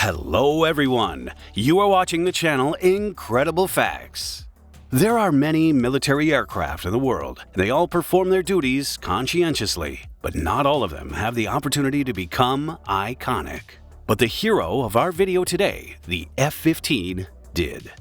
Hello everyone, you are watching the channel Incredible Facts. There are many military aircraft in the world, and they all perform their duties conscientiously, but not all of them have the opportunity to become iconic. But the hero of our video today, the F-15, did.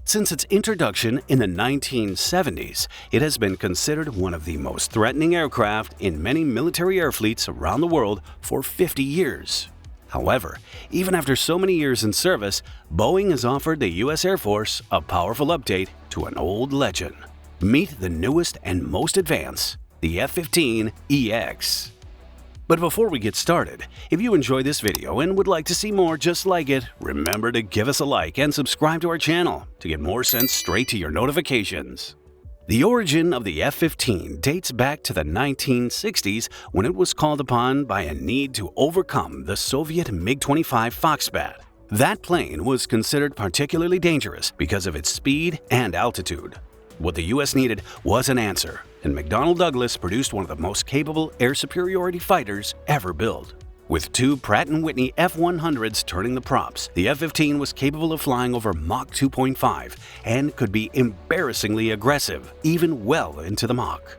Since its introduction in the 1970s, it has been considered one of the most threatening aircraft in many military air fleets around the world for 50 years. However, even after so many years in service, Boeing has offered the U.S. Air Force a powerful update to an old legend. Meet the newest and most advanced, the F-15EX. But before we get started, if you enjoy this video and would like to see more just like it, remember to give us a like and subscribe to our channel to get more sent straight to your notifications. The origin of the F-15 dates back to the 1960s when it was called upon by a need to overcome the Soviet MiG-25 Foxbat. That plane was considered particularly dangerous because of its speed and altitude. What the U.S. needed was an answer, and McDonnell Douglas produced one of the most capable air superiority fighters ever built. With two Pratt & Whitney F-100s turning the props, the F-15 was capable of flying over Mach 2.5 and could be embarrassingly aggressive, even well into the Mach.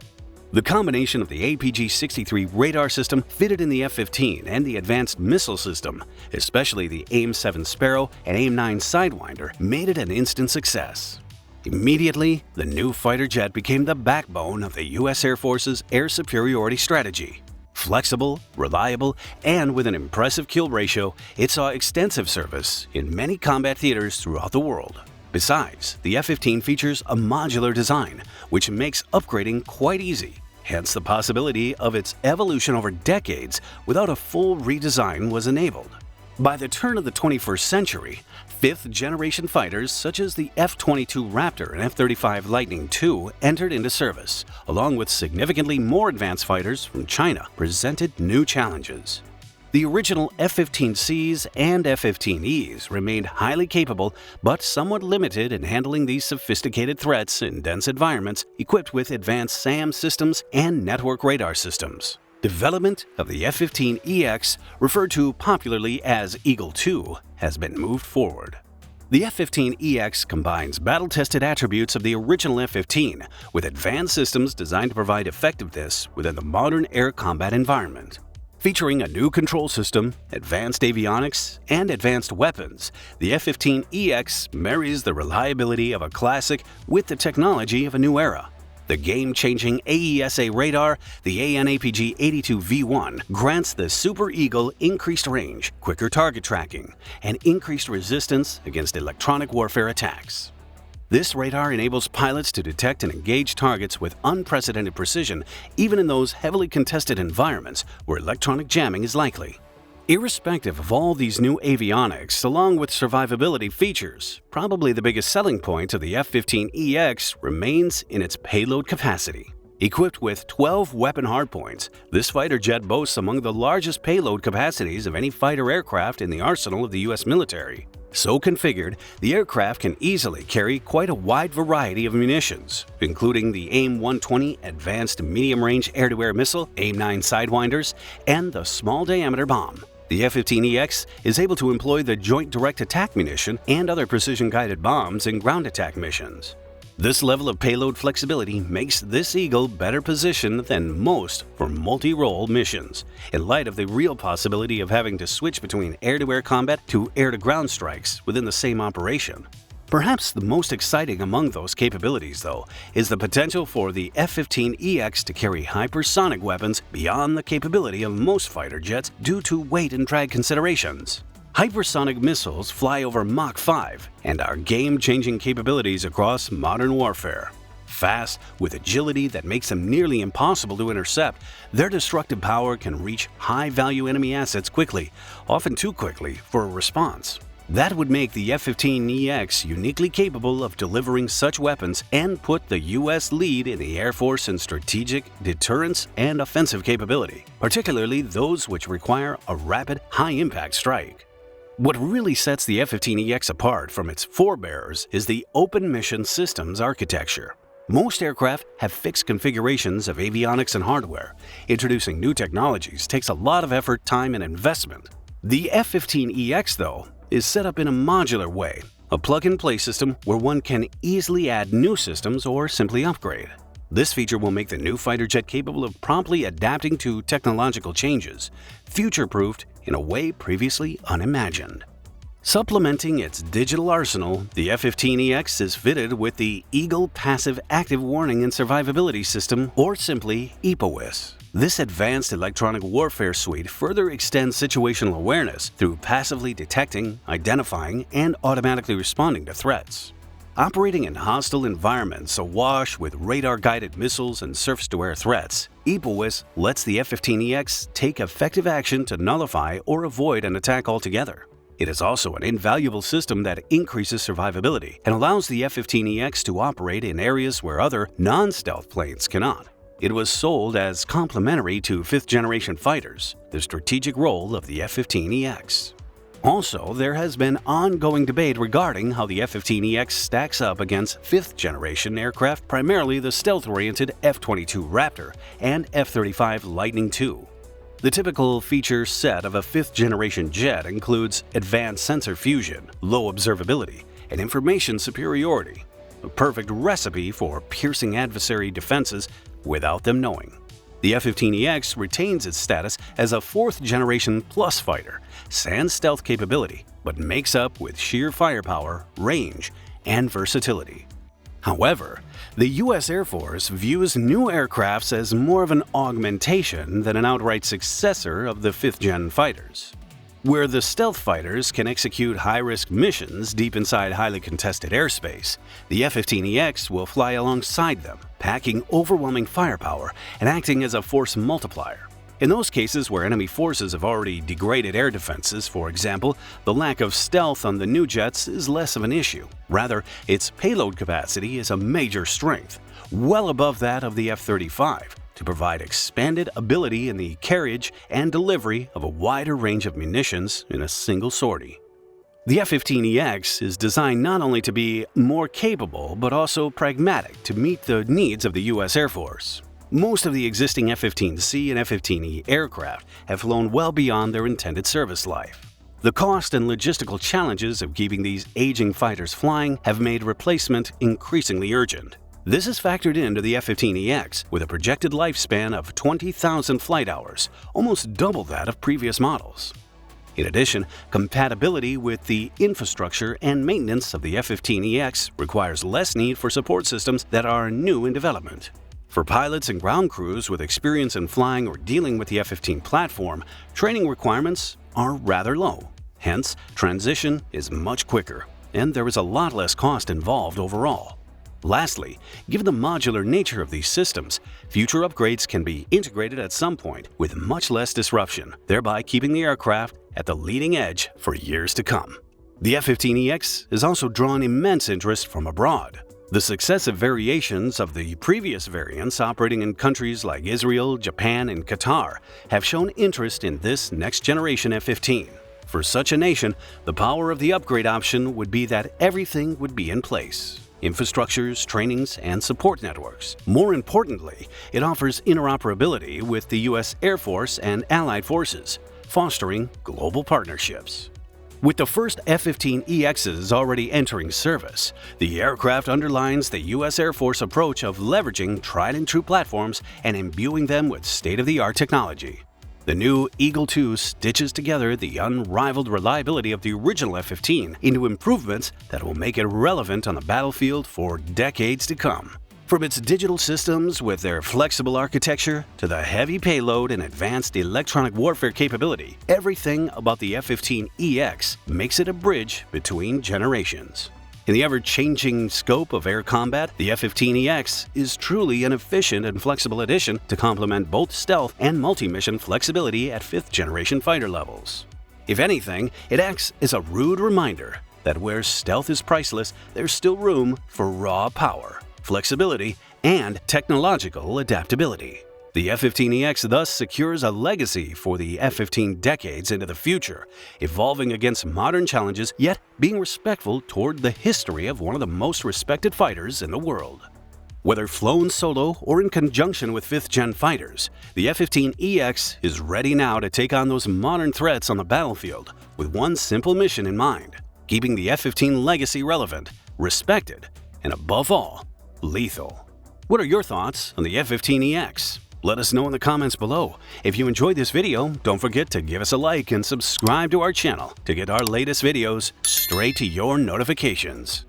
The combination of the APG-63 radar system fitted in the F-15 and the advanced missile system, especially the AIM-7 Sparrow and AIM-9 Sidewinder, made it an instant success. Immediately, the new fighter jet became the backbone of the U.S. Air Force's air superiority strategy. Flexible, reliable, and with an impressive kill ratio, it saw extensive service in many combat theaters throughout the world. Besides, the F-15 features a modular design, which makes upgrading quite easy. Hence, the possibility of its evolution over decades without a full redesign was enabled. By the turn of the 21st century, fifth-generation fighters such as the F-22 Raptor and F-35 Lightning II entered into service, along with significantly more advanced fighters from China presented new challenges. The original F-15Cs and F-15Es remained highly capable but somewhat limited in handling these sophisticated threats in dense environments equipped with advanced SAM systems and network radar systems. Development of the F-15EX, referred to popularly as Eagle II, has been moved forward. The F-15EX combines battle-tested attributes of the original F-15 with advanced systems designed to provide effectiveness within the modern air combat environment. Featuring a new control system, advanced avionics, and advanced weapons, the F-15EX marries the reliability of a classic with the technology of a new era. The game-changing AESA radar, the AN/APG-82V1, grants the Super Eagle increased range, quicker target tracking, and increased resistance against electronic warfare attacks. This radar enables pilots to detect and engage targets with unprecedented precision, even in those heavily contested environments where electronic jamming is likely. Irrespective of all these new avionics, along with survivability features, probably the biggest selling point of the F-15EX remains in its payload capacity. Equipped with 12 weapon hardpoints, this fighter jet boasts among the largest payload capacities of any fighter aircraft in the arsenal of the U.S. military. So configured, the aircraft can easily carry quite a wide variety of munitions, including the AIM-120 Advanced Medium-Range Air-to-Air Missile, AIM-9 Sidewinders, and the Small-Diameter Bomb. The F-15EX is able to employ the Joint Direct Attack Munition and other precision-guided bombs in ground attack missions. This level of payload flexibility makes this Eagle better positioned than most for multi-role missions, in light of the real possibility of having to switch between air-to-air combat to air-to-ground strikes within the same operation. Perhaps the most exciting among those capabilities, though, is the potential for the F-15EX to carry hypersonic weapons beyond the capability of most fighter jets due to weight and drag considerations. Hypersonic missiles fly over Mach 5 and are game-changing capabilities across modern warfare. Fast, with agility that makes them nearly impossible to intercept, their destructive power can reach high-value enemy assets quickly, often too quickly for a response. That would make the F-15EX uniquely capable of delivering such weapons and put the U.S. lead in the Air Force in strategic, deterrence, and offensive capability, particularly those which require a rapid, high-impact strike. What really sets the F-15EX apart from its forebears is the open mission systems architecture. Most aircraft have fixed configurations of avionics and hardware. Introducing new technologies takes a lot of effort, time, and investment. The F-15EX, though, is set up in a modular way, a plug-and-play system where one can easily add new systems or simply upgrade. This feature will make the new fighter jet capable of promptly adapting to technological changes, future-proofed in a way previously unimagined. Supplementing its digital arsenal, the F-15EX is fitted with the Eagle Passive Active Warning and Survivability System, or simply EPOWIS. This advanced electronic warfare suite further extends situational awareness through passively detecting, identifying, and automatically responding to threats. Operating in hostile environments awash with radar-guided missiles and surface-to-air threats, EPOWIS lets the F-15EX take effective action to nullify or avoid an attack altogether. It is also an invaluable system that increases survivability and allows the F-15EX to operate in areas where other non-stealth planes cannot. It was sold as complementary to fifth-generation fighters, the strategic role of the F-15EX. Also, there has been ongoing debate regarding how the F-15EX stacks up against fifth-generation aircraft, primarily the stealth-oriented F-22 Raptor and F-35 Lightning II. The typical feature set of a fifth-generation jet includes advanced sensor fusion, low observability, and information superiority, a perfect recipe for piercing adversary defenses without them knowing. The F-15EX retains its status as a fourth-generation plus fighter, sans stealth capability, but makes up with sheer firepower, range, and versatility. However, the U.S. Air Force views new aircrafts as more of an augmentation than an outright successor of the fifth-gen fighters. Where the stealth fighters can execute high-risk missions deep inside highly contested airspace, the F-15EX will fly alongside them, packing overwhelming firepower and acting as a force multiplier. In those cases where enemy forces have already degraded air defenses, for example, the lack of stealth on the new jets is less of an issue. Rather, its payload capacity is a major strength, well above that of the F-35, to provide expanded ability in the carriage and delivery of a wider range of munitions in a single sortie. The F-15EX is designed not only to be more capable, but also pragmatic to meet the needs of the U.S. Air Force. Most of the existing F-15C and F-15E aircraft have flown well beyond their intended service life. The cost and logistical challenges of keeping these aging fighters flying have made replacement increasingly urgent. This is factored into the F-15EX with a projected lifespan of 20,000 flight hours, almost double that of previous models. In addition, compatibility with the infrastructure and maintenance of the F-15EX requires less need for support systems that are new in development. For pilots and ground crews with experience in flying or dealing with the F-15 platform, training requirements are rather low. Hence, transition is much quicker, and there is a lot less cost involved overall. Lastly, given the modular nature of these systems, future upgrades can be integrated at some point with much less disruption, thereby keeping the aircraft at the leading edge for years to come. The F-15EX has also drawn immense interest from abroad. The successive variations of the previous variants operating in countries like Israel, Japan, and Qatar have shown interest in this next-generation F-15. For such a nation, the power of the upgrade option would be that everything would be in place: infrastructures, trainings, and support networks. More importantly, it offers interoperability with the U.S. Air Force and allied forces, fostering global partnerships. With the first F-15EXs already entering service, the aircraft underlines the U.S. Air Force approach of leveraging tried-and-true platforms and imbuing them with state-of-the-art technology. The new Eagle II stitches together the unrivaled reliability of the original F-15 into improvements that will make it relevant on the battlefield for decades to come. From its digital systems with their flexible architecture to the heavy payload and advanced electronic warfare capability, everything about the F-15EX makes it a bridge between generations. In the ever-changing scope of air combat, the F-15EX is truly an efficient and flexible addition to complement both stealth and multi-mission flexibility at fifth-generation fighter levels. If anything, it acts as a rude reminder that where stealth is priceless, there's still room for raw power, flexibility, and technological adaptability. The F-15EX thus secures a legacy for the F-15 decades into the future, evolving against modern challenges, yet being respectful toward the history of one of the most respected fighters in the world. Whether flown solo or in conjunction with 5th-gen fighters, the F-15EX is ready now to take on those modern threats on the battlefield with one simple mission in mind: keeping the F-15 legacy relevant, respected, and above all, lethal. What are your thoughts on the F-15EX? Let us know in the comments below. If you enjoyed this video, don't forget to give us a like and subscribe to our channel to get our latest videos straight to your notifications.